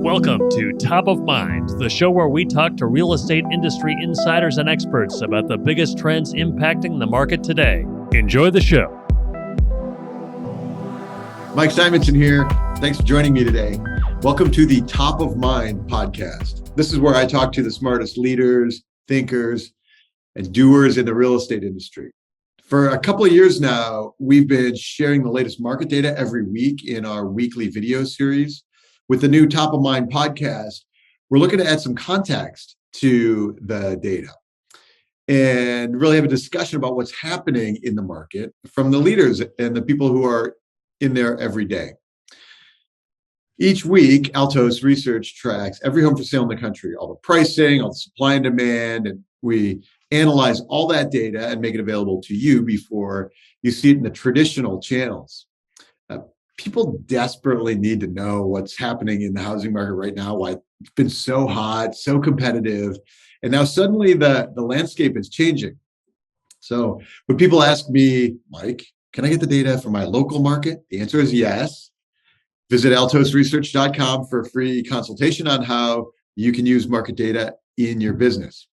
Welcome to Top of Mind, the show where we talk to real estate industry insiders and experts about the biggest trends impacting the market today. Enjoy the show. Mike Simonson here. Thanks for joining me today. Welcome to the Top of Mind podcast. This is where I talk to the smartest leaders, thinkers, and doers in the real estate industry. For a couple of years now, we've been sharing the latest market data every week in our weekly video series. With the new Top of Mind podcast, we're looking to add some context to the data and really have a discussion about what's happening in the market from the leaders and the people who are in there every day. Each week, Altos Research tracks every home for sale in the country, all the pricing, all the supply and demand, and we analyze all that data and make it available to you before you see it in the traditional channels. People desperately need to know what's happening in the housing market right now, why it's been so hot, so competitive, and now suddenly the landscape is changing. So when people ask me, Mike, can I get the data for my local market? The answer is yes. Visit altosresearch.com for a free consultation on how you can use market data in your business.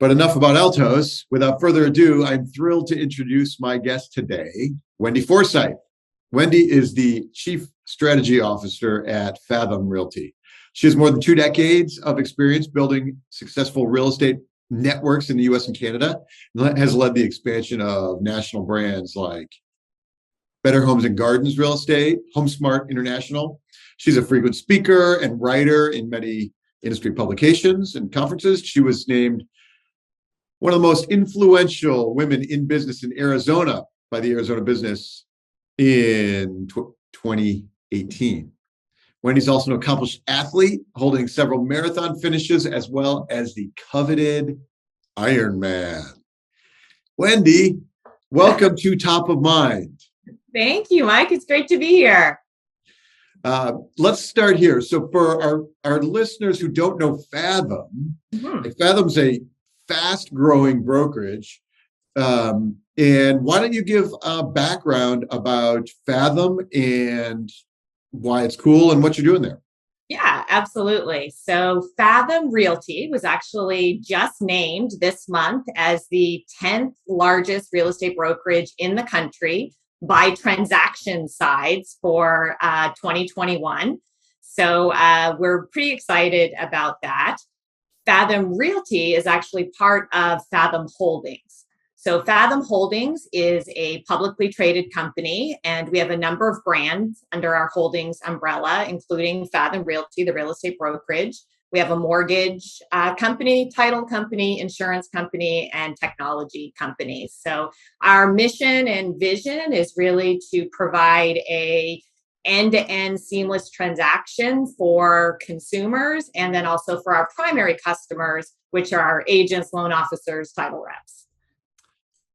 But enough about Altos. Without further ado, I'm thrilled to introduce my guest today, Wendy Forsythe. Wendy is the Chief Strategy Officer at Fathom Realty. She has more than 2 decades of experience building successful real estate networks in the US and Canada, and has led the expansion of national brands like Better Homes and Gardens Real Estate, HomeSmart International. She's a frequent speaker and writer in many industry publications and conferences. She was named one of the most influential women in business in Arizona by the Arizona Business in 2018. Wendy's also an accomplished athlete, holding several marathon finishes as well as the coveted Ironman. Wendy, welcome to Top of Mind. Thank you, Mike. It's great to be here. Let's start here. So for our listeners who don't know Fathom, Fathom's a fast-growing brokerage. And why don't you give a background about Fathom and why it's cool and what you're doing there? Yeah, absolutely. So Fathom Realty was actually just named this month as the 10th largest real estate brokerage in the country by transaction size for 2021. So we're pretty excited about that. Fathom Realty is actually part of Fathom Holdings. So Fathom Holdings is a publicly traded company, and we have a number of brands under our holdings umbrella, including Fathom Realty, the real estate brokerage. We have a mortgage company, title company, insurance company, and technology company. So our mission and vision is really to provide a end-to-end seamless transaction for consumers, and then also for our primary customers, which are our agents, loan officers, title reps.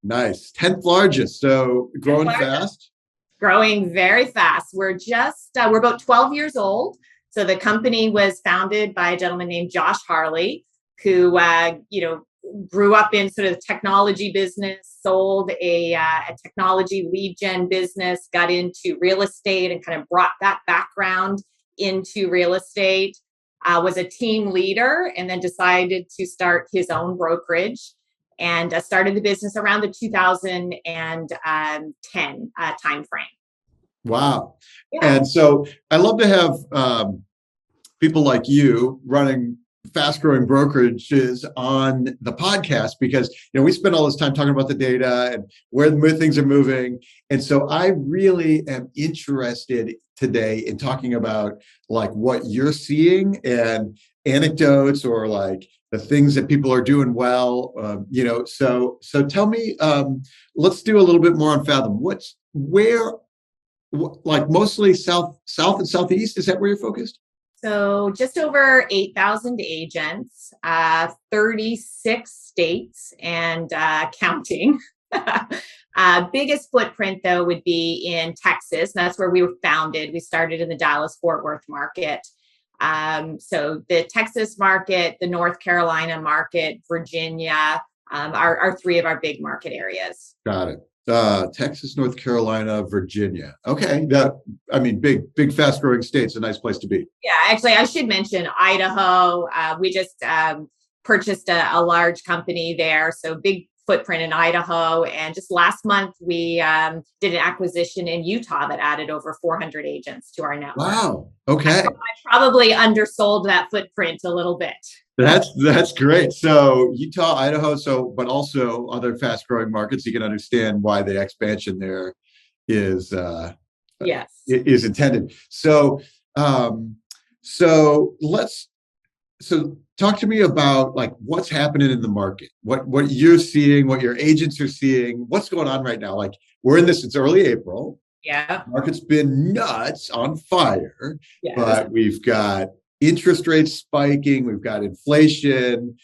Nice. 10th largest. So growing fast? Growing very fast. We're about 12 years old. So the company was founded by a gentleman named Josh Harley, who, grew up in sort of the technology business, sold a technology lead gen business, got into real estate and kind of brought that background into real estate, was a team leader, and then decided to start his own brokerage. And started the business around the 2010 timeframe. Wow. Yeah. And so I love to have people like you running fast-growing brokerages on the podcast because we spend all this time talking about the data and where things are moving. And so I really am interested today in talking about like what you're seeing and anecdotes or like the things that people are doing well, So tell me, let's do a little bit more on Fathom. Mostly south and southeast? Is that where you're focused? So just over 8,000 agents, 36 states and counting. Biggest footprint, though, would be in Texas. That's where we were founded. We started in the Dallas-Fort Worth market. So the Texas market, the North Carolina market, Virginia are 3 of our big market areas. Got it. Texas, North Carolina, Virginia. Okay. Big, fast growing states, a nice place to be. Yeah, actually, I should mention Idaho. We just purchased a large company there. So big footprint in Idaho. And just last month, we did an acquisition in Utah that added over 400 agents to our network. Wow. Okay. I probably undersold that footprint a little bit. That's great. So Utah, Idaho, but also other fast growing markets. You can understand why the expansion there is yes is intended. So talk to me about like what's happening in the market, what you're seeing, what your agents are seeing, what's going on right now. Like it's early April. Yeah. Market's been nuts, on fire, yes. But we've got interest rates spiking, we've got inflation.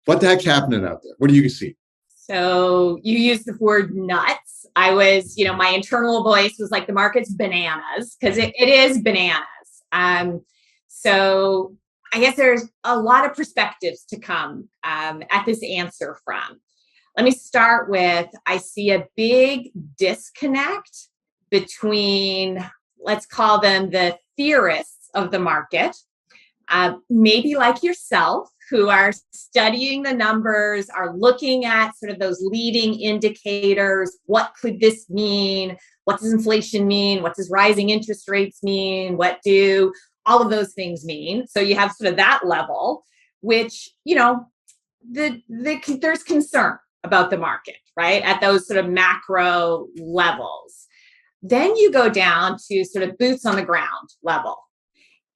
What the heck's happening out there? What do you see? So you used the word nuts. I was, my internal voice was like, the market's bananas, because it is bananas. So I guess there's a lot of perspectives to come at this answer from. Let me start with, I see a big disconnect between, let's call them the theorists of the market, maybe like yourself, who are studying the numbers, are looking at sort of those leading indicators. What could this mean? What does inflation mean? What does rising interest rates mean? What do all of those things mean? So you have sort of that level, which, there's concern about the market, right? At those sort of macro levels. Then you go down to sort of boots on the ground level.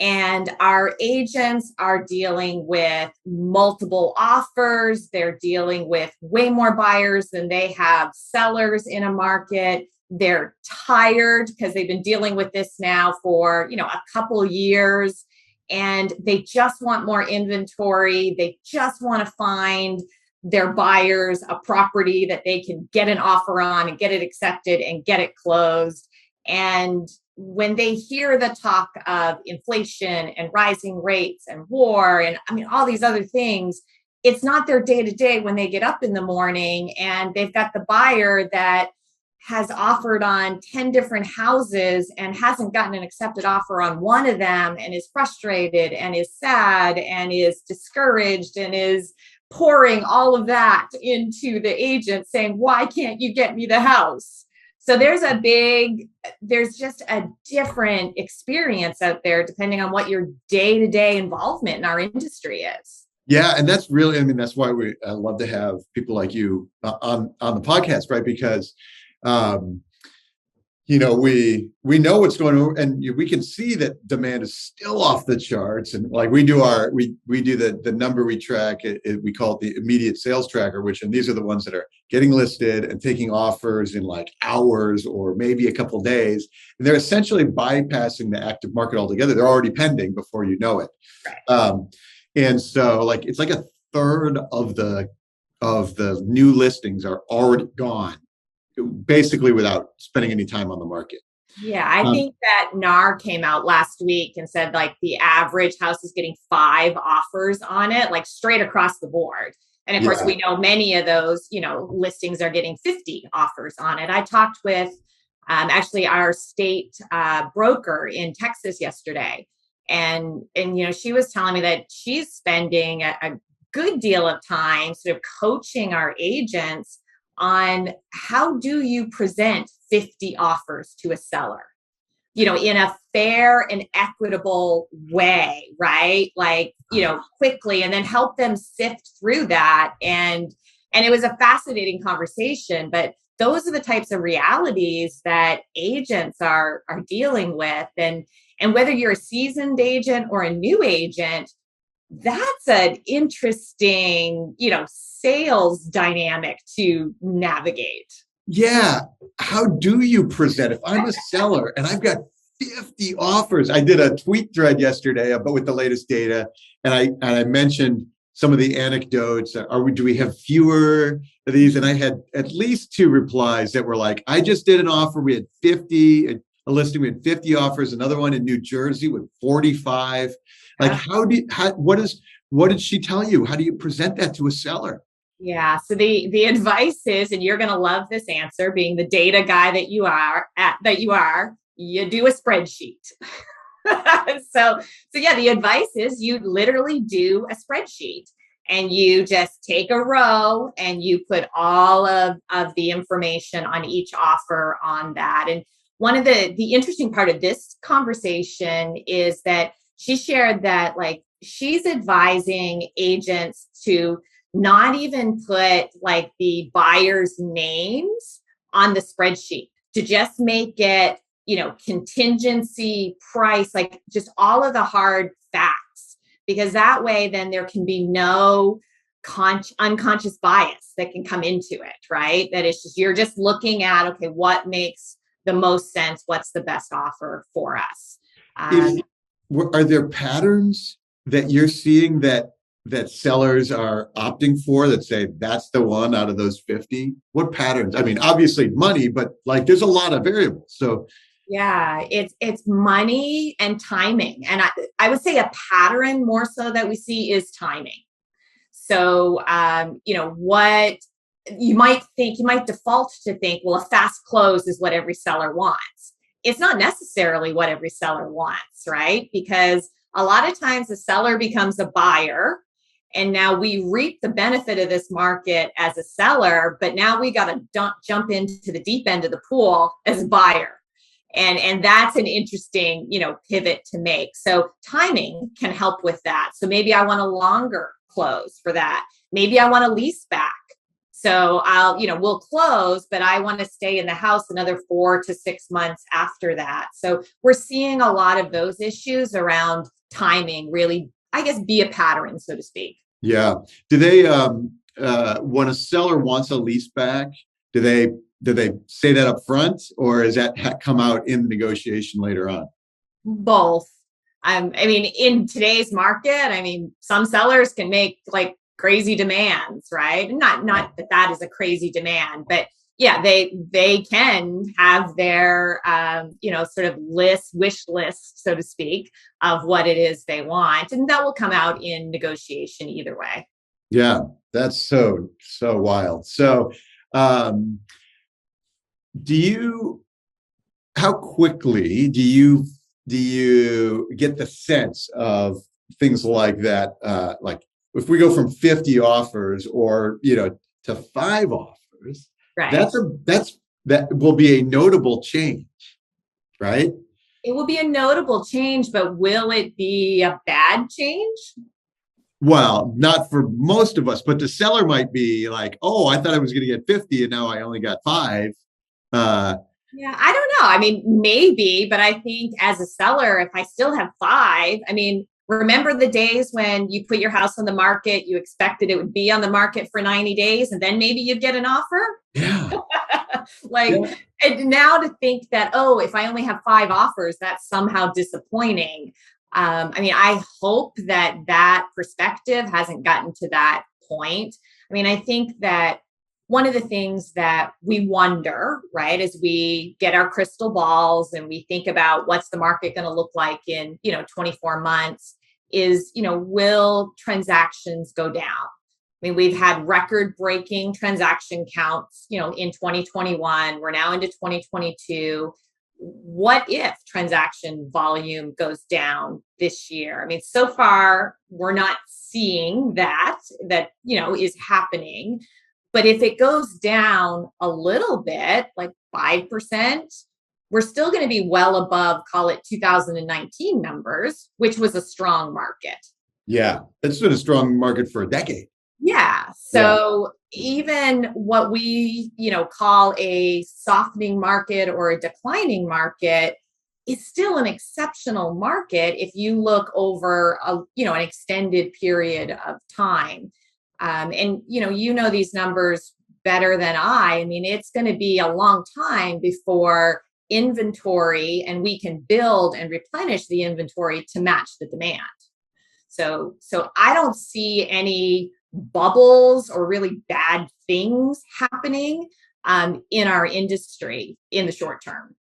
And our agents are dealing with multiple offers. They're dealing with way more buyers than they have sellers in a market. They're tired because they've been dealing with this now for, a couple years, and they just want more inventory. They just want to find their buyers a property that they can get an offer on and get it accepted and get it closed. And when they hear the talk of inflation and rising rates and war and all these other things, it's not their day to day when they get up in the morning and they've got the buyer that has offered on 10 different houses and hasn't gotten an accepted offer on one of them, and is frustrated and is sad and is discouraged and is pouring all of that into the agent saying, why can't you get me the house? So there's just a different experience out there depending on what your day-to-day involvement in our industry is. Yeah. And that's really, that's why I love to have people like you on the podcast, right? Because, we know what's going on, and we can see that demand is still off the charts. And like we do the number we track, we call it the immediate sales tracker, and these are the ones that are getting listed and taking offers in like hours or maybe a couple of days. And they're essentially bypassing the active market altogether. They're already pending before you know it. Right. And so like, it's like a third of the new listings are already gone, basically without spending any time on the market. Yeah, I think that NAR came out last week and said like the average house is getting 5 offers on it, like straight across the board. And of course, we know many of those, listings are getting 50 offers on it. I talked with actually our state broker in Texas yesterday. And she was telling me that she's spending a good deal of time sort of coaching our agents on how do you present 50 offers to a seller, in a fair and equitable way, right? Like, quickly, and then help them sift through that. And it was a fascinating conversation, but those are the types of realities that agents are dealing with. And whether you're a seasoned agent or a new agent, that's an interesting, sales dynamic to navigate. Yeah. How do you present? If I'm a seller and I've got 50 offers, I did a tweet thread yesterday about with the latest data, and I mentioned some of the anecdotes. Do we have fewer of these? And I had at least 2 replies that were like, I just did an offer. We had 50, a listing. We had 50 offers. Another one in New Jersey with 45. Like, what did she tell you? How do you present that to a seller? Yeah. So the advice is, and you're going to love this answer, being the data guy that you are, you do a spreadsheet. So yeah, the advice is you literally do a spreadsheet and you just take a row and you put all of the information on each offer on that. And one of the interesting part of this conversation is that she shared that like she's advising agents to not even put like the buyer's names on the spreadsheet, to just make it, contingency price, like just all of the hard facts, because that way then there can be no unconscious bias that can come into it, right? That it's just, you're just looking at, okay, what makes the most sense? What's the best offer for us? If are there patterns that you're seeing that sellers are opting for that say that's the one out of those 50? What patterns? I mean, obviously money, but like there's a lot of variables. So Yeah, it's money and timing. And I would say a pattern more so that we see is timing. So, what you might default to think, well, a fast close is what every seller wants. It's not necessarily what every seller wants, right? Because a lot of times the seller becomes a buyer, and now we reap the benefit of this market as a seller, but now we got to jump into the deep end of the pool as a buyer. And that's an interesting, pivot to make. So timing can help with that. So maybe I want a longer close for that. Maybe I want a lease back. So we'll close, but I want to stay in the house another 4 to 6 months after that. So we're seeing a lot of those issues around timing really, I guess, be a pattern, so to speak. yeah, do they when a seller wants a lease back, do they say that up front, or is that come out in the negotiation later on? Both. I mean, in today's market, I mean, some sellers can make like crazy demands, right? Not that is a crazy demand, but yeah, they can have their sort of wish list, so to speak, of what it is they want, and that will come out in negotiation either way. Yeah, that's so wild. So, um, do you how quickly do you get the sense of things like that? Like if we go from 50 offers or to 5 offers, Right. that will be a notable change, right? It will be a notable change, but will it be a bad change? Well, not for most of us, but the seller might be like, "Oh, I thought I was going to get 50, and now I only got 5." Uh, Yeah, I don't know. I mean, maybe, but I think as a seller, if I still have 5, I mean, remember the days when you put your house on the market, you expected it would be on the market for 90 days, and then maybe you'd get an offer? yeah, Like, yeah, and now to think that, oh, if I only have 5 offers, that's somehow disappointing. I mean, I hope that perspective hasn't gotten to that point. I mean, I think that one of the things that we wonder, right, as we get our crystal balls and we think about what's the market going to look like in, 24 months is, will transactions go down? I mean, we've had record breaking transaction counts, in 2021. We're now into 2022. What if transaction volume goes down this year? I mean, so far we're not seeing that is happening. But if it goes down a little bit, like 5%, we're still going to be well above, call it 2019 numbers, which was a strong market. yeah. It's been a strong market for a decade. Yeah. Yeah, So even what we, call a softening market or a declining market is still an exceptional market if you look over an extended period of time. And these numbers better than I mean, it's going to be a long time before inventory and we can build and replenish the inventory to match the demand. So I don't see any bubbles or really bad things happening in our industry in the short term.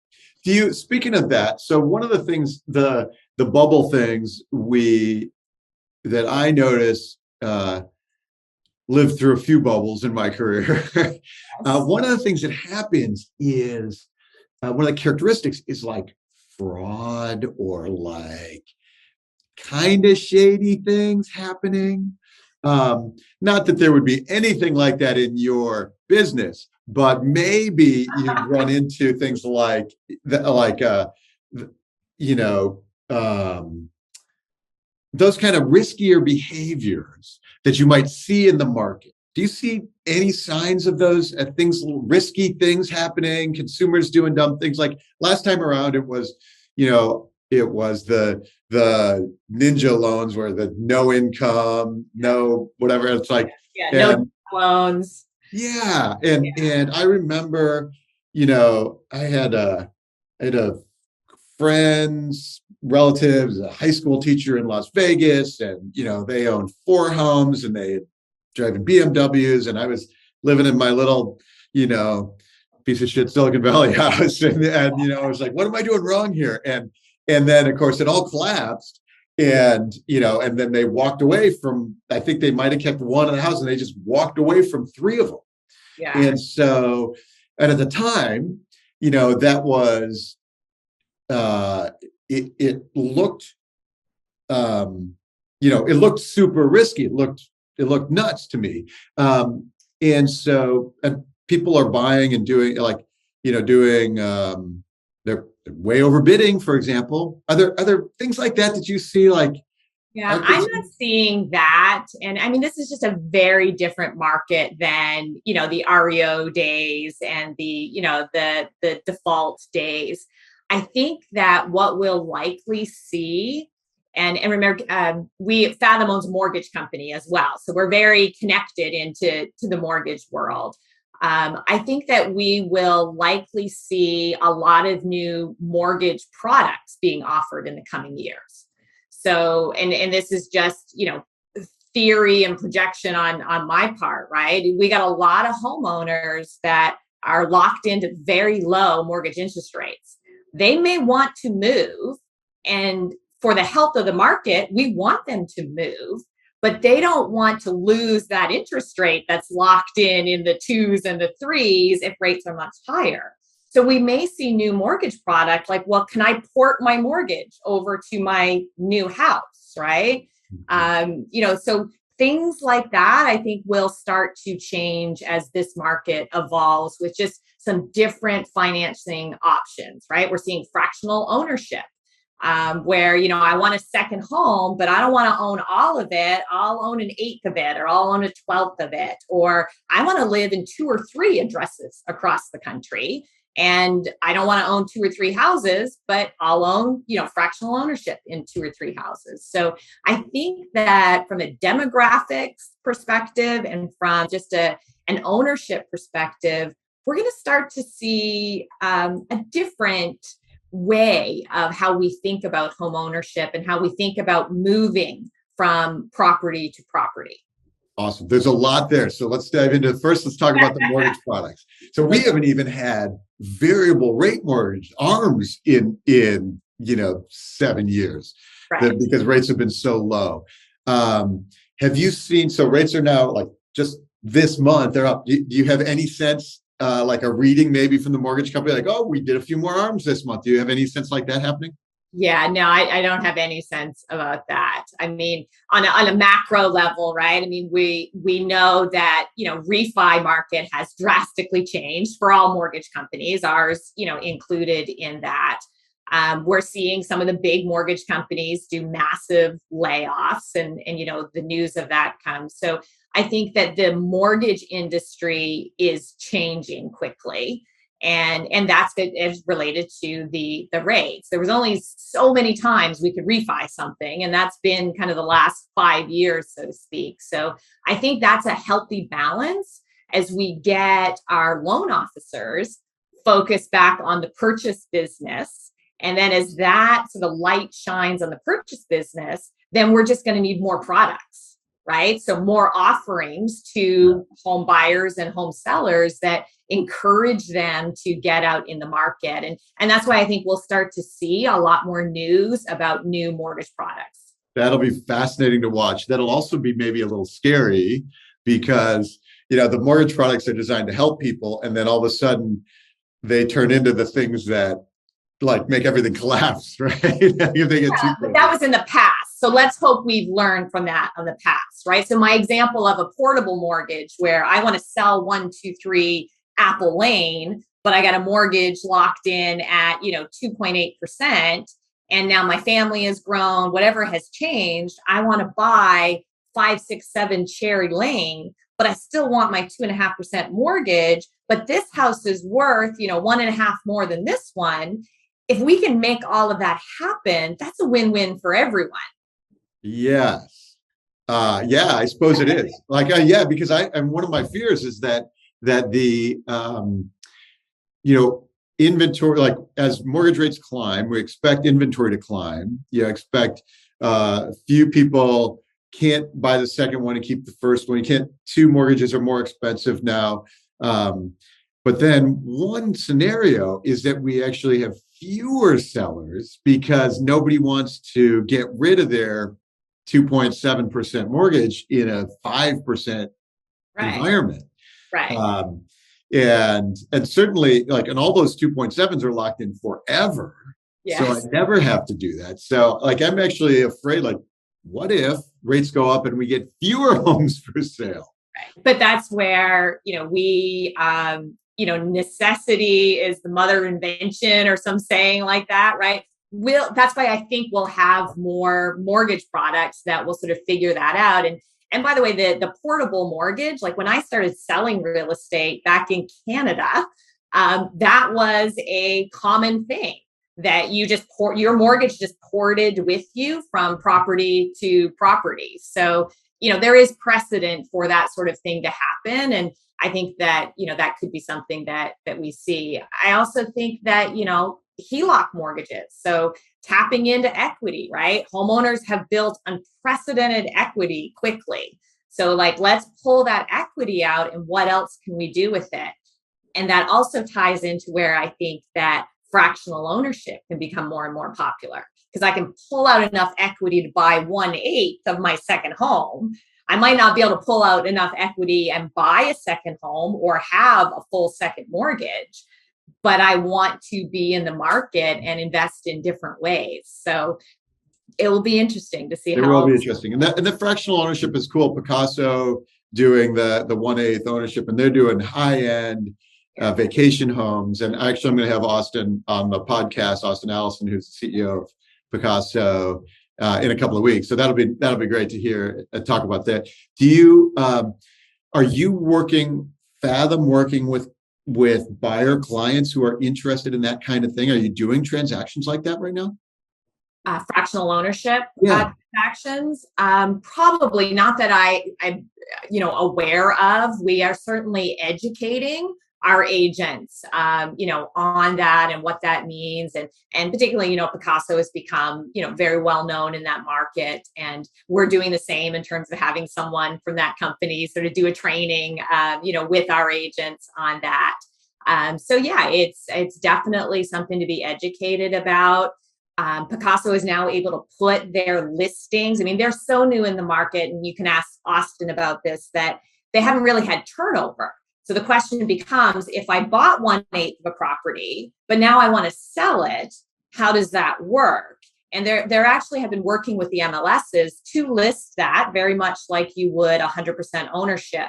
speaking of that, so one of the things, the bubble things that I notice, lived through a few bubbles in my career. One of the things that happens is one of the characteristics is like fraud or like kind of shady things happening. Not that there would be anything like that in your business, but maybe you run into things like, you know, those kind of riskier behaviors that you might see in the market. Do you see any signs of those things, risky things happening, consumers doing dumb things? Like last time around, it was the ninja loans where the no income, no whatever. It's like, no loans. Yeah. And I remember, I had a friends, relatives, a high school teacher in Las Vegas, and they owned 4 homes and they driving BMWs, and I was living in my little, piece of shit Silicon Valley house, and I was like, what am I doing wrong here? And then of course it all collapsed, and and then they walked away from. I think they might have kept one in the house, and they just walked away from 3 of them. Yeah. And so, and at the time, that was. It looked, it looked super risky. It looked nuts to me. And so, and people are buying and doing they're way overbidding, for example. Are there things like that you see? Like, yeah, I'm not seeing that. And I mean, this is just a very different market than, the REO days and the default days. I think that what we'll likely see, and remember, Fathom owns a mortgage company as well, so we're very connected into the mortgage world. I think that we will likely see a lot of new mortgage products being offered in the coming years. So, and this is just theory and projection on my part, right? We got a lot of homeowners that are locked into very low mortgage interest rates. They may want to move, and for the health of the market, we want them to move, but they don't want to lose that interest rate that's locked in the 2s and the 3s if rates are much higher. So we may see new mortgage product like, well, can I port my mortgage over to my new house, right? So things like that, I think, will start to change as this market evolves with just some different financing options, right? We're seeing fractional ownership, where, I want a second home, but I don't want to own all of it. I'll own an 1/8 of it, or I'll own a 12th of it. Or I want to live in 2 or 3 addresses across the country. And I don't want to own 2 or 3 houses, but I'll own, fractional ownership in 2 or 3 houses. So I think that from a demographics perspective and from just an ownership perspective, we're going to start to see a different way of how we think about home ownership and how we think about moving from property to property. Awesome. There's a lot there. So let's dive into it. First, let's talk about the mortgage products. So we haven't even had variable rate mortgage ARMs in 7 years, right? Because rates have been so low. Have you seen, so rates are now like just this month, they're up. Do you have any sense, like a reading maybe from the mortgage company, like, oh, we did a few more ARMs this month? Do you have any sense like that happening? Yeah, no, I don't have any sense about that. I mean, on a macro level, right? I mean, we know that, refi market has drastically changed for all mortgage companies, ours, included in that. We're seeing some of the big mortgage companies do massive layoffs, and the news of that comes. So I think that the mortgage industry is changing quickly. And that's is related to the rates. There was only so many times we could refi something, and that's been kind of the last 5 years, so to speak. So I think that's a healthy balance as we get our loan officers focused back on the purchase business. And then as that sort of light shines on the purchase business, then we're just going to need more products, right? So more offerings to home buyers and home sellers that encourage them to get out in the market. And that's why I think we'll start to see a lot more news about new mortgage products. That'll be fascinating to watch. That'll also be maybe a little scary, because, the mortgage products are designed to help people. And then all of a sudden they turn into the things that like make everything collapse, right? If they get too but that was in the past. So let's hope we've learned from that on the past, right? So my example of a portable mortgage where I want to sell 123 Apple Lane, but I got a mortgage locked in at, 2.8%. And now my family has grown, whatever has changed. I want to buy 567 Cherry Lane, but I still want my 2.5% mortgage. But this house is worth, 1.5 more than this one. If we can make all of that happen, that's a win-win for everyone. Yes. Yeah, I suppose it is. Like, yeah, because and one of my fears is that the, inventory, like as mortgage rates climb, we expect inventory to climb. You expect few people can't buy the second one and keep the first one. You can't, two mortgages are more expensive now. But then one scenario is that we actually have fewer sellers because nobody wants to get rid of their 2.7% mortgage in a 5% environment. Right. And certainly and all those 2.7s are locked in forever. Yes. So I never have to do that. So I'm actually afraid, what if rates go up and we get fewer homes for sale? Right. But that's where, we, necessity is the mother of invention or some saying like that, right? That's why I think we'll have more mortgage products that will sort of figure that out. And by the way, the portable mortgage, like when I started selling real estate back in Canada, that was a common thing that you just your mortgage just ported with you from property to property. So, there is precedent for that sort of thing to happen. And I think that, that could be something that we see. I also think that, HELOC mortgages. So tapping into equity, right? Homeowners have built unprecedented equity quickly. So let's pull that equity out and what else can we do with it? And that also ties into where I think that fractional ownership can become more and more popular because I can pull out enough equity to buy 1/8 of my second home. I might not be able to pull out enough equity and buy a second home or have a full second mortgage, but I want to be in the market and invest in different ways. So it will be interesting to see how. It will be interesting. And the fractional ownership is cool. Picasso doing the 1/8 ownership, and they're doing high-end vacation homes. And actually, I'm going to have Austin on the podcast, Austin Allison, who's the CEO of Picasso, in a couple of weeks. So that'll be great to hear and talk about that. Do you are you working with buyer clients who are interested in that kind of thing? Are you doing transactions like that right now? Fractional ownership transactions? Probably not that I'm aware of. We are certainly educating our agents, on that and what that means. And particularly, Picasso has become, very well known in that market. And we're doing the same in terms of having someone from that company sort of do a training, with our agents on that. So yeah, it's definitely something to be educated about. Picasso is now able to put their listings. I mean, they're so new in the market, and you can ask Austin about this, that they haven't really had turnover. So the question becomes, if I bought 1/8 of a property, but now I want to sell it, how does that work? And they're actually have been working with the MLSs to list that very much like you would 100% ownership,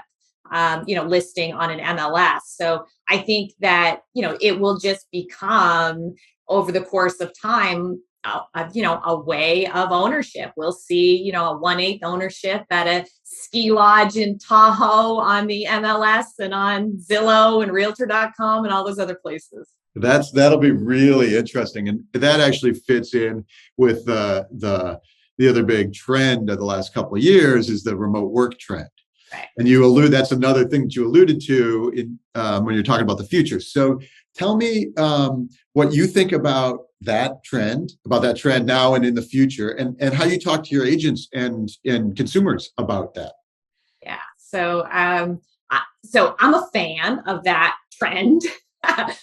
listing on an MLS. So I think that, it will just become over the course of time, a way of ownership. We'll see, a 1/8 ownership at a ski lodge in Tahoe on the MLS and on Zillow and Realtor.com and all those other places. That'll be really interesting, and that actually fits in with the other big trend of the last couple of years is the remote work trend. Right. And that's another thing that you alluded to in when you're talking about the future. So tell me what you think about that trend now and in the future, and how you talk to your agents and consumers about that. Yeah. So I'm a fan of that trend.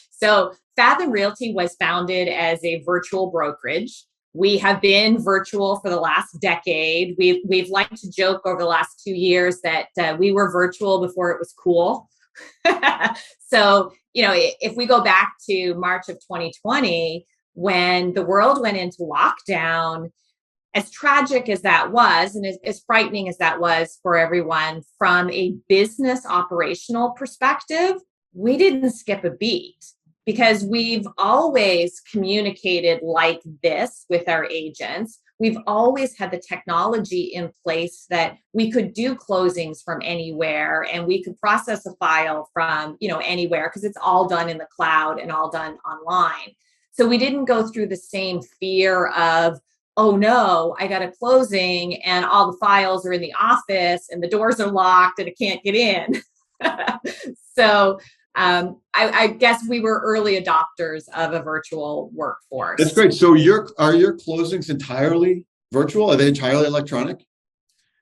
So Fathom Realty was founded as a virtual brokerage. We have been virtual for the last decade. We've liked to joke over the last 2 years that we were virtual before it was cool. So, if we go back to March of 2020, when the world went into lockdown, as tragic as that was, and as frightening as that was for everyone, from a business operational perspective, we didn't skip a beat because we've always communicated like this with our agents. We've always had the technology in place that we could do closings from anywhere, and we could process a file from, anywhere, because it's all done in the cloud and all done online. So we didn't go through the same fear of, oh no, I got a closing and all the files are in the office and the doors are locked and I can't get in. So I guess we were early adopters of a virtual workforce. That's great. So are your closings entirely virtual? Are they entirely electronic?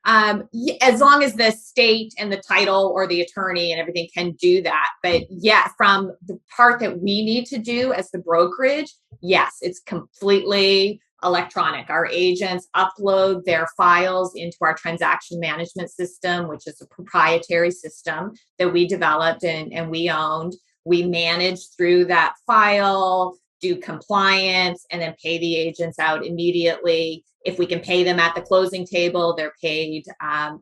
As long as the state and the title or the attorney and everything can do that. But yeah, from the part that we need to do as the brokerage, yes, it's completely electronic. Our agents upload their files into our transaction management system, which is a proprietary system that we developed and we owned. We manage through that file, do compliance, and then pay the agents out immediately. If we can pay them at the closing table, they're paid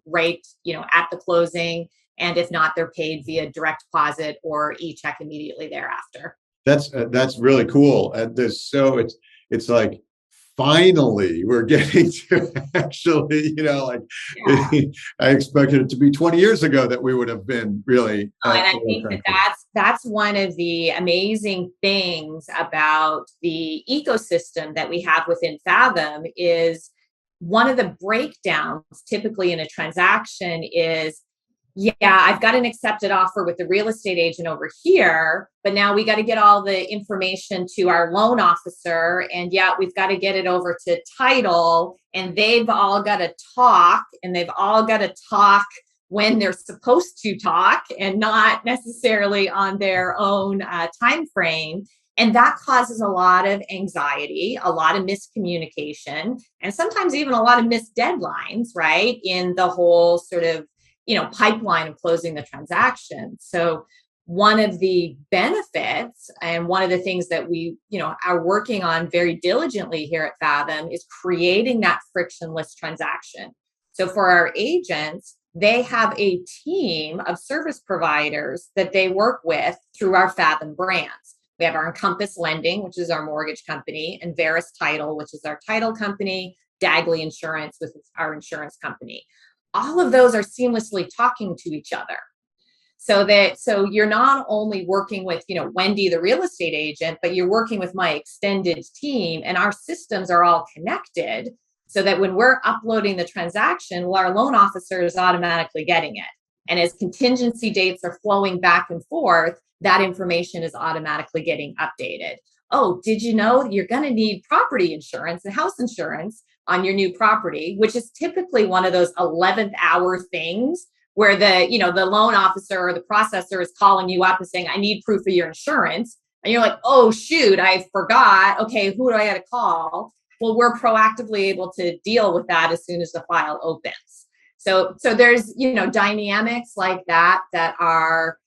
right, at the closing. And if not, they're paid via direct deposit or e-check immediately thereafter. That's really cool. And it's like, finally we're getting to actually, I expected it to be 20 years ago that we would have been really. And I think that's one of the amazing things about the ecosystem that we have within Fathom. Is one of the breakdowns typically in a transaction is, I've got an accepted offer with the real estate agent over here, but now we got to get all the information to our loan officer, and we've got to get it over to title, and they've all got to talk, and they've all got to talk when they're supposed to talk and not necessarily on their own time frame. And that causes a lot of anxiety, a lot of miscommunication, and sometimes even a lot of missed deadlines, right, in the whole sort of pipeline of closing the transaction. So one of the benefits and one of the things that we, are working on very diligently here at Fathom is creating that frictionless transaction. So for our agents, they have a team of service providers that they work with through our Fathom brands. We have our Encompass Lending, which is our mortgage company, and Veris Title, which is our title company, Dagley Insurance, which is our insurance company. All of those are seamlessly talking to each other. So you're not only working with, Wendy, the real estate agent, but you're working with my extended team, and our systems are all connected so that when we're uploading the transaction, our loan officer is automatically getting it. And as contingency dates are flowing back and forth, that information is automatically getting updated. Oh, did you know you're going to need property insurance and house insurance on your new property, which is typically one of those 11th hour things where the loan officer or the processor is calling you up and saying, I need proof of your insurance. And you're like, oh, shoot, I forgot. Okay, who do I got to call? Well, we're proactively able to deal with that as soon as the file opens. So there's, dynamics like that are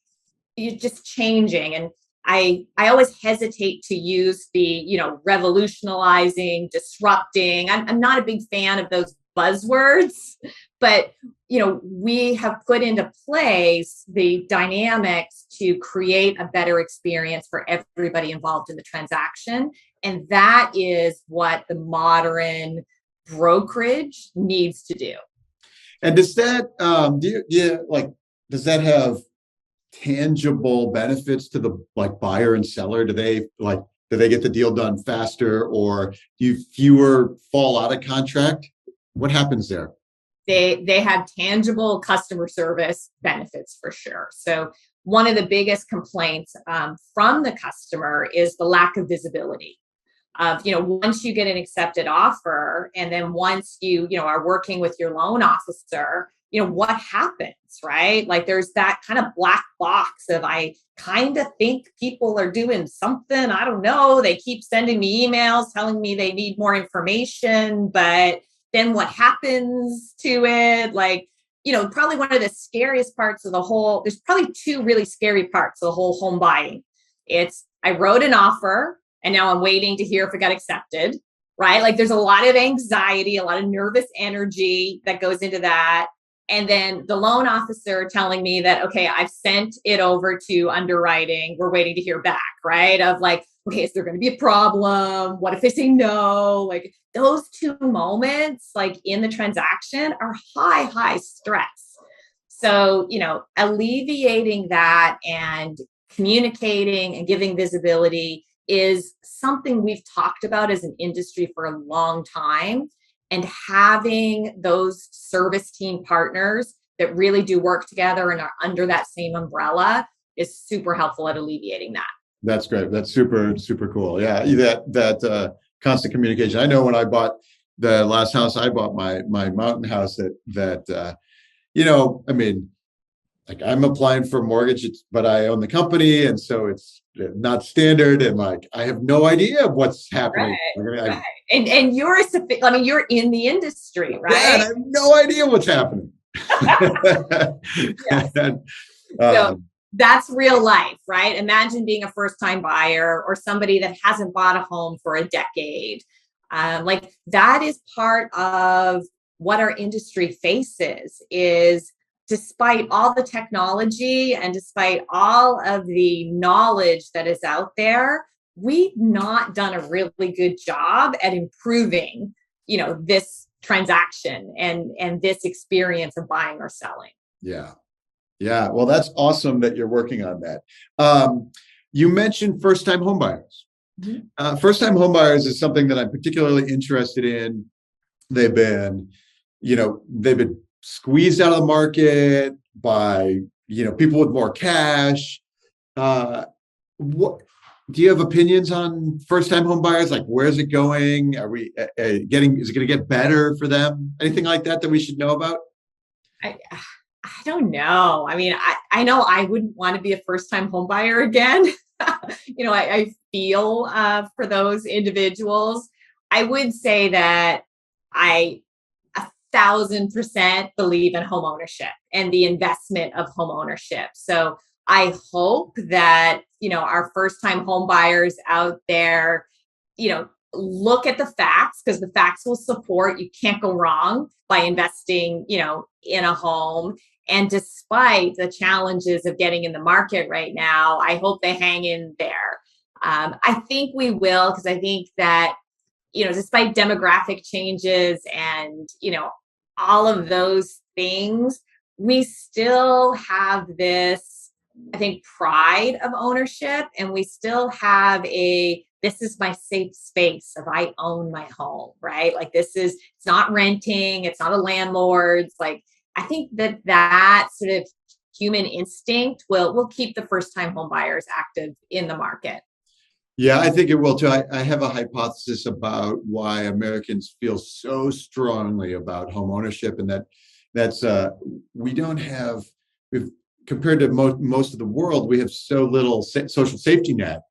just changing. And I always hesitate to use the, revolutionizing, disrupting. I'm not a big fan of those buzzwords, but, we have put into place the dynamics to create a better experience for everybody involved in the transaction. And that is what the modern brokerage needs to do. And does that, does that have tangible benefits to the buyer and seller? Do they get the deal done faster, or do fewer fall out of contract? What happens there? They have tangible customer service benefits for sure. So one of the biggest complaints from the customer is the lack of visibility. Once you get an accepted offer, and then once you are working with your loan officer, what happens, right? Like there's that kind of black box of, I kind of think people are doing something. I don't know. They keep sending me emails telling me they need more information, but then what happens to it? Like, probably one of the scariest parts of there's probably two really scary parts of the whole home buying. It's, I wrote an offer and now I'm waiting to hear if it got accepted, right? Like there's a lot of anxiety, a lot of nervous energy that goes into that. And then the loan officer telling me that, okay, I've sent it over to underwriting. We're waiting to hear back, right? Of like, okay, is there going to be a problem? What if they say no? Like those two moments, like in the transaction, are high stress. So, alleviating that and communicating and giving visibility is something we've talked about as an industry for a long time. And having those service team partners that really do work together and are under that same umbrella is super helpful at alleviating that. That's great. That's super, super cool. Yeah. That constant communication. I know when I bought the last house, I bought my mountain house I mean, like I'm applying for a mortgage, but I own the company. And so it's not standard. And like, I have no idea what's happening. Right. And you're you're in the industry, right? Yeah, and I have no idea what's happening. Yes. So that's real life, right? Imagine being a first-time buyer or somebody that hasn't bought a home for a decade. Like that is part of what our industry faces is, despite all the technology and despite all of the knowledge that is out there, we've not done a really good job at improving, this transaction and this experience of buying or selling. Yeah. Yeah. Well, that's awesome that you're working on that. You mentioned first-time homebuyers. Mm-hmm. First-time homebuyers is something that I'm particularly interested in. They've been squeezed out of the market by people with more cash. What do you have opinions on first-time home buyers? Like, where's it going? Are we is it going to get better for them? Anything like that we should know about? I don't know. I mean, I know I wouldn't want to be a first-time home buyer again. I feel for those individuals. I would say that I 1,000% believe in home ownership and the investment of home ownership. So I hope that, our first-time home buyers out there, look at the facts, because the facts will support, you can't go wrong by investing, in a home. And despite the challenges of getting in the market right now, I hope they hang in there. I think we will, because I think that, despite demographic changes and, all of those things, we still have this, I think, pride of ownership. And we still have this is my safe space of I own my home, right? Like it's not renting, it's not a landlord's. Like, I think that sort of human instinct will keep the first-time home buyers active in the market. Yeah, I think it will too. I have a hypothesis about why Americans feel so strongly about home ownership, and that's we've compared to most of the world, we have so little social safety net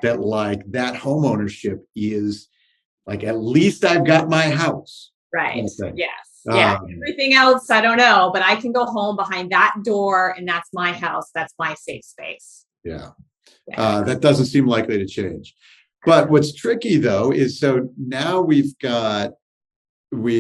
that like that home ownership is like, at least I've got my house. Right. Yes. Yeah. Everything else, I don't know, but I can go home behind that door and that's my house. That's my safe space. Yeah. That doesn't seem likely to change. But what's tricky though is, so now we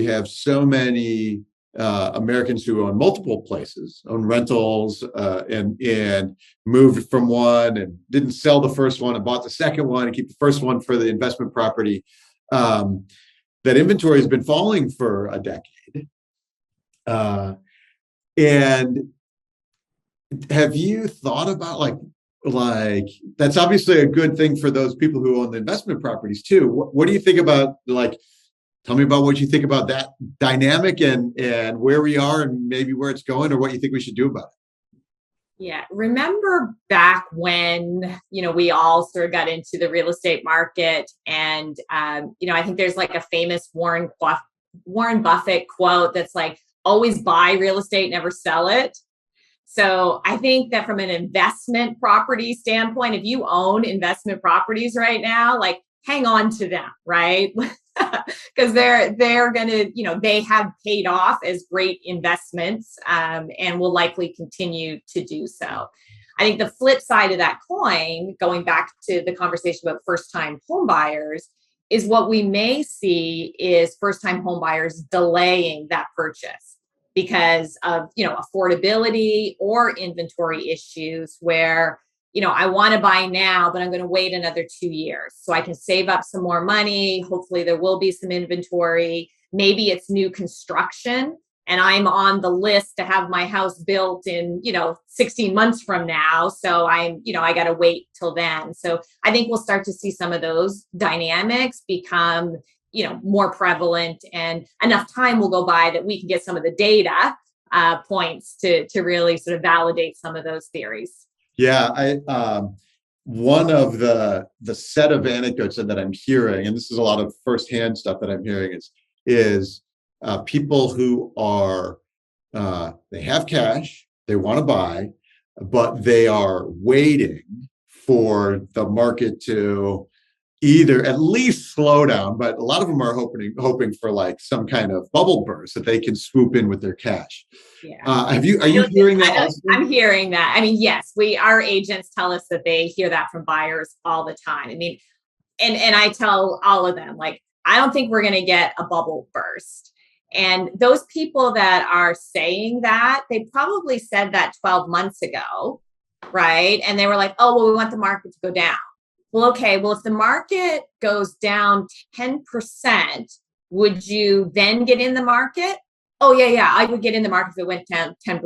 have so many Americans who own multiple places, own rentals, and moved from one and didn't sell the first one and bought the second one and keep the first one for the investment property. That inventory has been falling for a decade. And have you thought about like that's obviously a good thing for those people who own the investment properties too. What do you think about, like, tell me about what you think about that dynamic and where we are and maybe where it's going, or what you think we should do about it? Yeah. Remember back when, we all sort of got into the real estate market, and, I think there's like a famous Warren Buffett quote that's like, always buy real estate, never sell it. So I think that from an investment property standpoint, if you own investment properties right now, like hang on to them, right? Because they're going to, they have paid off as great investments, and will likely continue to do so. I think the flip side of that coin, going back to the conversation about first-time home buyers, is what we may see is first-time home buyers delaying that purchase because of, affordability or inventory issues where, I want to buy now, but I'm going to wait another 2 years so I can save up some more money. Hopefully there will be some inventory. Maybe it's new construction and I'm on the list to have my house built in, 16 months from now. So I got to wait till then. So I think we'll start to see some of those dynamics become, more prevalent, and enough time will go by that we can get some of the data points to really sort of validate some of those theories. Yeah, one of the set of anecdotes that I'm hearing, and this is a lot of firsthand stuff that I'm hearing, is people who are they have cash, they want to buy, but they are waiting for the market to either at least slow down, but a lot of them are hoping for like some kind of bubble burst that they can swoop in with their cash. Yeah. Are you hearing that also? I'm hearing that. I mean, yes, our agents tell us that they hear that from buyers all the time. I mean, and I tell all of them, like, I don't think we're going to get a bubble burst. And those people that are saying that, they probably said that 12 months ago, right? And they were like, oh, well, we want the market to go down. Well, okay. Well, if the market goes down 10%, would you then get in the market? Oh, yeah, I would get in the market if it went down 10%.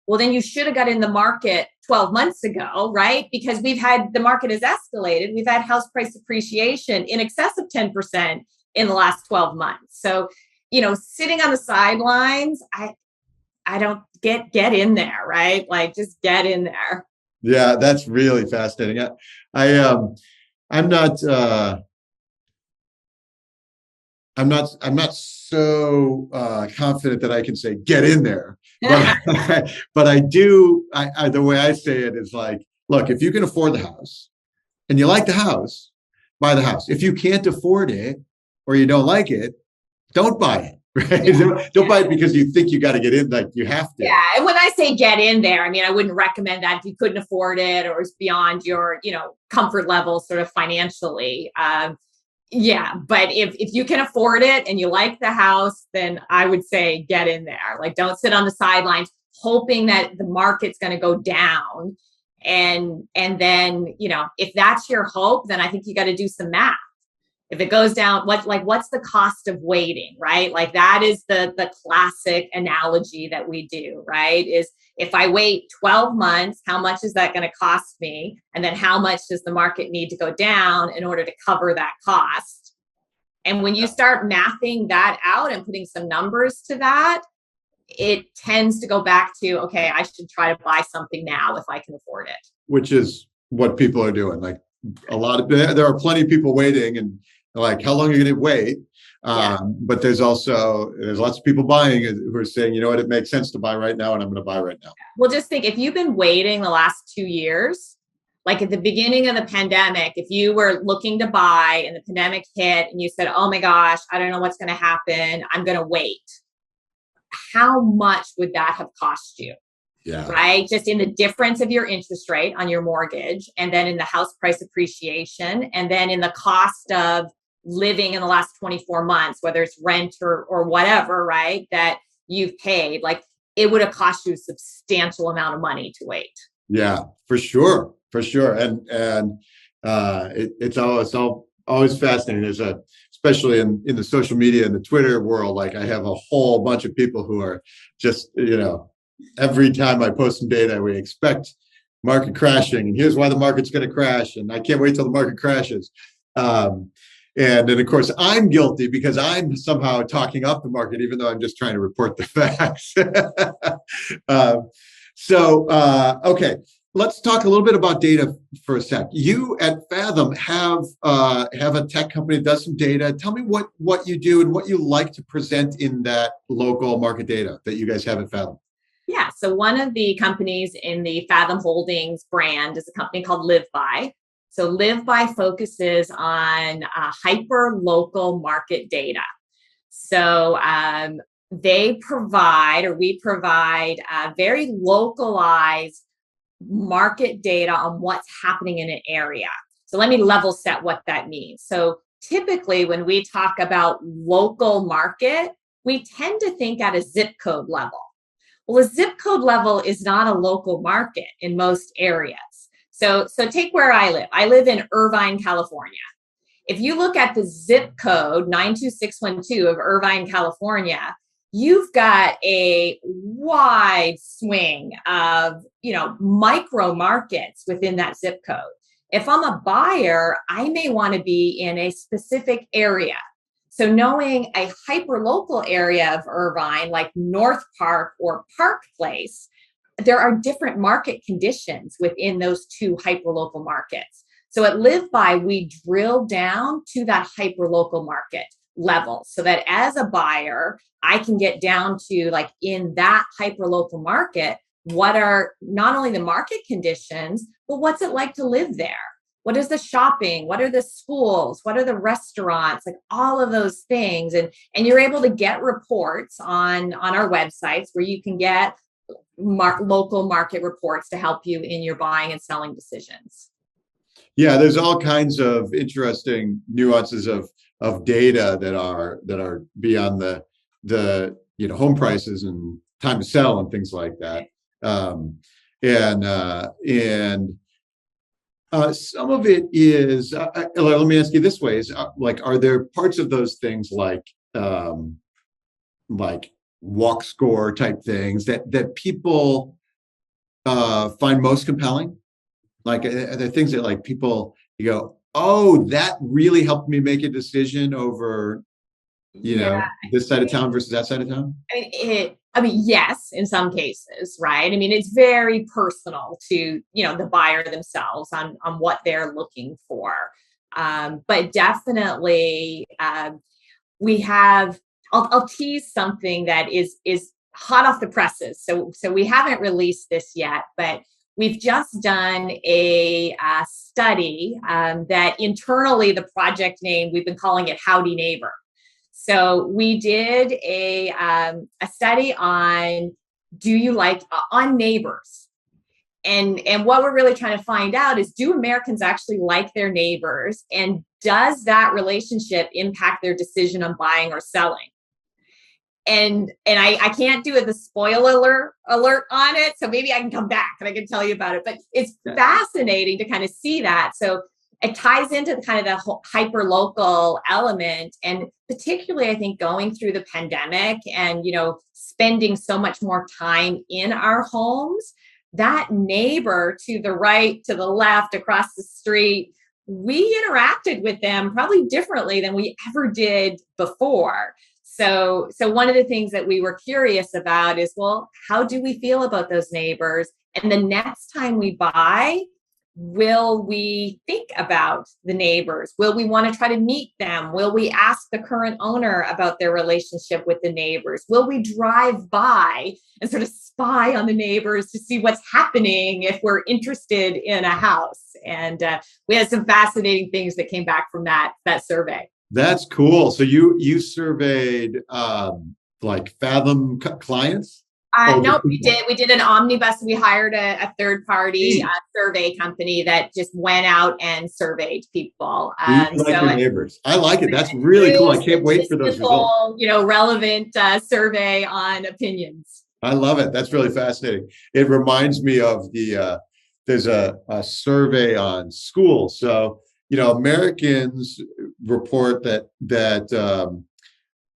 Well, then you should have got in the market 12 months ago, right? Because the market has escalated. We've had house price appreciation in excess of 10% in the last 12 months. So, sitting on the sidelines, I don't get in there, right? Like, just get in there. Yeah, that's really fascinating. I'm not so confident that I can say get in there, but I do. The way I say it is like, look, if you can afford the house and you like the house, buy the house. If you can't afford it or you don't like it, don't buy it. Right? Yeah. Don't buy it because you think you got to get in, like you have to. Yeah. And when I say get in there, I mean, I wouldn't recommend that if you couldn't afford it or it's beyond your, comfort level sort of financially. Yeah. But if you can afford it and you like the house, then I would say get in there. Like, don't sit on the sidelines hoping that the market's going to go down. And then, if that's your hope, then I think you got to do some math. If it goes down, what's the cost of waiting, right? Like, that is the classic analogy that we do, right? Is if I wait 12 months, how much is that going to cost me? And then how much does the market need to go down in order to cover that cost? And when you start mapping that out and putting some numbers to that, it tends to go back to, okay, I should try to buy something now if I can afford it. Which is what people are doing. Like, there are plenty of people waiting, and like, how long are you going to wait? But there's lots of people buying who are saying, you know what, it makes sense to buy right now, and I'm going to buy right now. Well, just think, if you've been waiting the last 2 years, like at the beginning of the pandemic, if you were looking to buy and the pandemic hit and you said, oh my gosh, I don't know what's going to happen, I'm going to wait. How much would that have cost you? Yeah. Right. Just in the difference of your interest rate on your mortgage, and then in the house price appreciation, and then in the cost of living in the last 24 months, whether it's rent or whatever, right, that you've paid. Like, it would have cost you a substantial amount of money to wait. Yeah, for sure. And it's always fascinating. Especially in the social media and the Twitter world, like, I have a whole bunch of people who are just, every time I post some data, we expect market crashing, and here's why the market's going to crash, and I can't wait till the market crashes. And then, of course, I'm guilty because I'm somehow talking up the market, even though I'm just trying to report the facts. Okay, let's talk a little bit about data for a sec. You at Fathom have a tech company that does some data. Tell me what you do and what you like to present in that local market data that you guys have at Fathom. Yeah. So one of the companies in the Fathom Holdings brand is a company called LiveBy. So LiveBy focuses on hyper local market data. So we provide very localized market data on what's happening in an area. So let me level set what that means. So typically when we talk about local market, we tend to think at a zip code level. Well, a zip code level is not a local market in most areas. So take where I live. I live in Irvine, California. If you look at the zip code 92612 of Irvine, California, you've got a wide swing of, micro markets within that zip code. If I'm a buyer, I may want to be in a specific area. So knowing a hyper-local area of Irvine, like North Park or Park Place, there are different market conditions within those two hyper-local markets. So at LiveBy, we drill down to that hyper-local market level so that as a buyer, I can get down to like in that hyper-local market, what are not only the market conditions, but what's it like to live there? What is the shopping? What are the schools? What are the restaurants? Like all of those things. And you're able to get reports on our websites where you can get local market reports to help you in your buying and selling decisions. Yeah, there's all kinds of interesting nuances of data that are beyond the home prices and time to sell and things like that. Some of it is, let me ask you this way, are there parts of those things like walk score type things that people find most compelling? Like, are there things that like people, you go, oh, that really helped me make a decision over, this side of town versus that side of town? Yes, in some cases, right? It's very personal to, the buyer themselves on what they're looking for. But definitely we have, I'll tease something that is hot off the presses. So we haven't released this yet, but we've just done a study that internally the project name, we've been calling it Howdy Neighbor. So we did a study on on neighbors. And what we're really trying to find out is, do Americans actually like their neighbors? And does that relationship impact their decision on buying or selling? And I can't do the spoiler alert on it. So maybe I can come back and I can tell you about it. But it's fascinating to kind of see that. So it ties into kind of the hyper local element. And particularly, I think going through the pandemic and, spending so much more time in our homes, that neighbor to the right, to the left, across the street, we interacted with them probably differently than we ever did before. So one of the things that we were curious about is, well, how do we feel about those neighbors? And the next time we buy, will we think about the neighbors? Will we want to try to meet them? Will we ask the current owner about their relationship with the neighbors? Will we drive by and sort of spy on the neighbors to see what's happening if we're interested in a house? And we had some fascinating things that came back from that survey. That's cool. So you surveyed like Fathom clients? No, we did an omnibus. We hired a third party survey company that just went out and surveyed people. Your neighbors. I like it. That's really cool. I can't wait for those results. Relevant survey on opinions. I love it. That's really fascinating. It reminds me of there's a survey on schools. So, Americans report that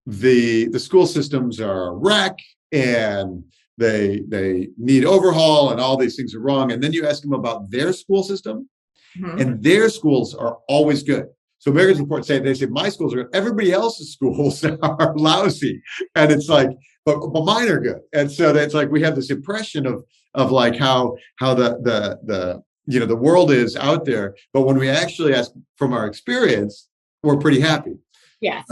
the school systems are a wreck and they need overhaul and all these things are wrong. And then you ask them about their school system, and their schools are always good. So Americans report they say my schools are good. Everybody else's schools are lousy. And it's like, but mine are good. And so it's like we have this impression of like how the world is out there. But when we actually ask from our experience, we're pretty happy. Yes.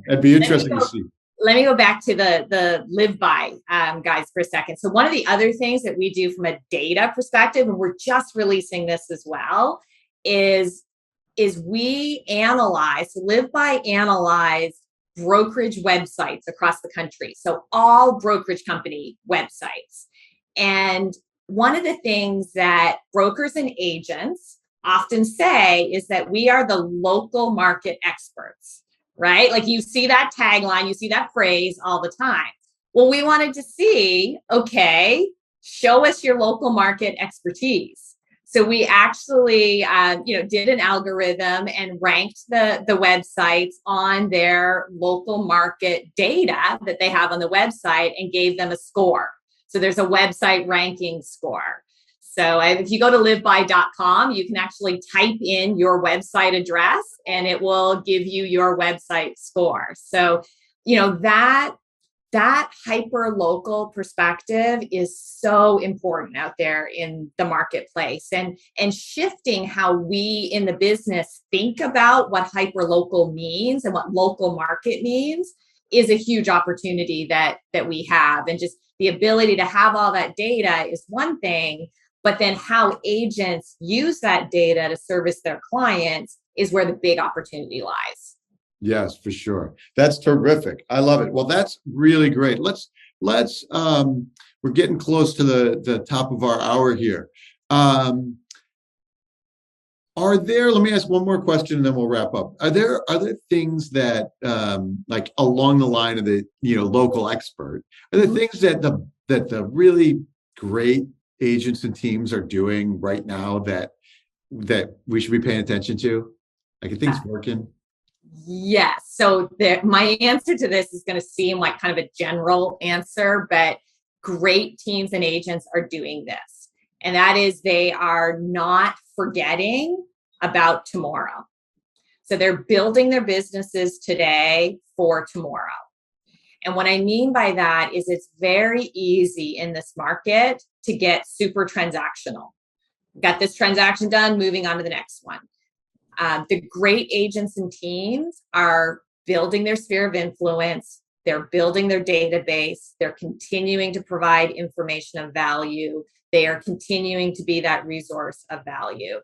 It'd be interesting to see. Let me go back to the live by guys for a second. So one of the other things that we do from a data perspective, and we're just releasing this as well, is we analyze, live by analyze brokerage websites across the country. So all brokerage company websites. And one of the things that brokers and agents often say is that we are the local market experts, right? Like you see that tagline, you see that phrase all the time. Well, we wanted to see, okay, show us your local market expertise. So we actually, did an algorithm and ranked the websites on their local market data that they have on the website and gave them a score. So there's a website ranking score. So if you go to liveby.com, you can actually type in your website address and it will give you your website score. So, that hyper local perspective is so important out there in the marketplace, and shifting how we in the business think about what hyper local means and what local market means is a huge opportunity that we have. And just the ability to have all that data is one thing, but then how agents use that data to service their clients is where the big opportunity lies. Yes, for sure. That's terrific. I love it. Well, that's really great. Let's we're getting close to the top of our hour here. Let me ask one more question and then we'll wrap up. Are there things that like along the line of the local expert, are there things that the really great agents and teams are doing right now that we should be paying attention to? Like, are things working? Yes. So my answer to this is going to seem like kind of a general answer, but great teams and agents are doing this. And that is they are not forgetting about tomorrow. So they're building their businesses today for tomorrow. And what I mean by that is it's very easy in this market to get super transactional. Got this transaction done, moving on to the next one. The great agents and teams are building their sphere of influence. They're building their database. They're continuing to provide information of value. They are continuing to be that resource of value.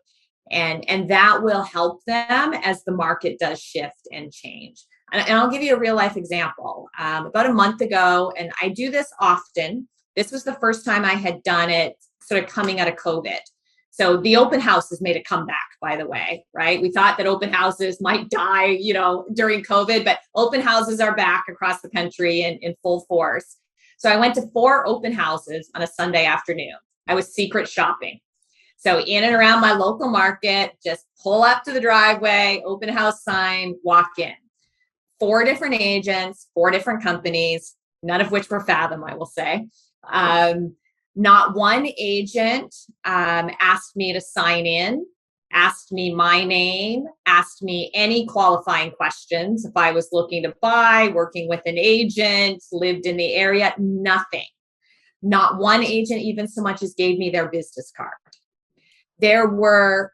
And that will help them as the market does shift and change. And I'll give you a real life example. About a month ago, and I do this often. This was the first time I had done it sort of coming out of COVID. So the open house has made a comeback, by the way, right? We thought that open houses might die, during COVID, but open houses are back across the country in full force. So I went to 4 open houses on a Sunday afternoon. I was secret shopping. So in and around my local market, just pull up to the driveway, open house sign, walk in. 4 different agents, 4 different companies, none of which were Fathom, I will say. Not one agent asked me to sign in, asked me my name, asked me any qualifying questions. If I was looking to buy, working with an agent, lived in the area, nothing. Not one agent even so much as gave me their business card. There were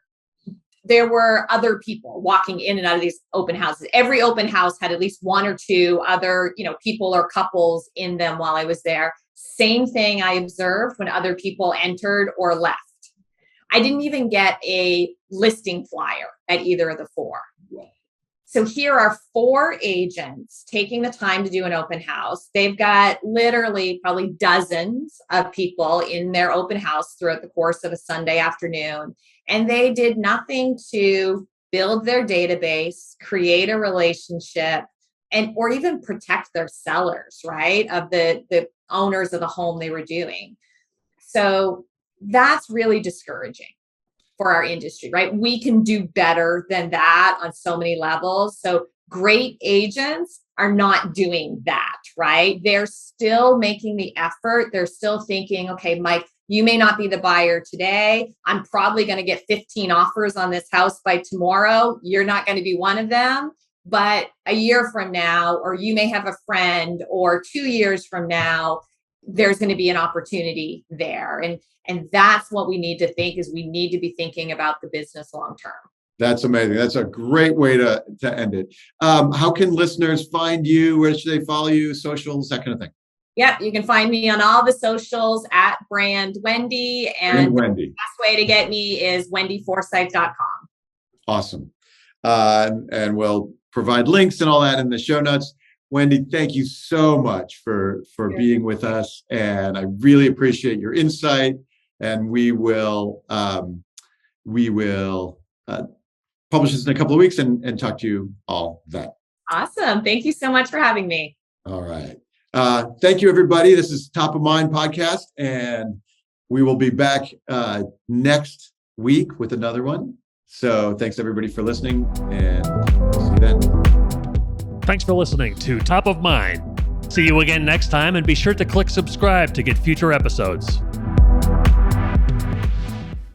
other people walking in and out of these open houses. Every open house had at least 1 or 2 other, people or couples in them while I was there. Same thing I observed when other people entered or left. I didn't even get a listing flyer at either of the 4. So here are 4 agents taking the time to do an open house. They've got literally probably dozens of people in their open house throughout the course of a Sunday afternoon. And they did nothing to build their database, create a relationship, or even protect their sellers, right? Of the owners of the home they were doing. So that's really discouraging for our industry, right? We can do better than that on so many levels. So great agents are not doing that, right? They're still making the effort. They're still thinking, okay, Mike, you may not be the buyer today. I'm probably going to get 15 offers on this house by tomorrow. You're not going to be one of them. But a year from now, or you may have a friend, or 2 years from now, there's going to be an opportunity there. And that's what we need to think, is we need to be thinking about the business long term. That's amazing. That's a great way to end it. How can listeners find you? Where should they follow you? Socials, that kind of thing. Yep, you can find me on all the socials at Brand Wendy. And Wendy. The best way to get me is wendyforsythe.com. Awesome. And we'll provide links and all that in the show notes. Wendy, thank you so much for being with us. And I really appreciate your insight. And we will publish this in a couple of weeks and talk to you all then. Awesome. Thank you so much for having me. All right. Thank you, everybody. This is Top of Mind Podcast, and we will be back next week with another one. So thanks, everybody, for listening, and see you then. Thanks for listening to Top of Mind. See you again next time, and be sure to click subscribe to get future episodes.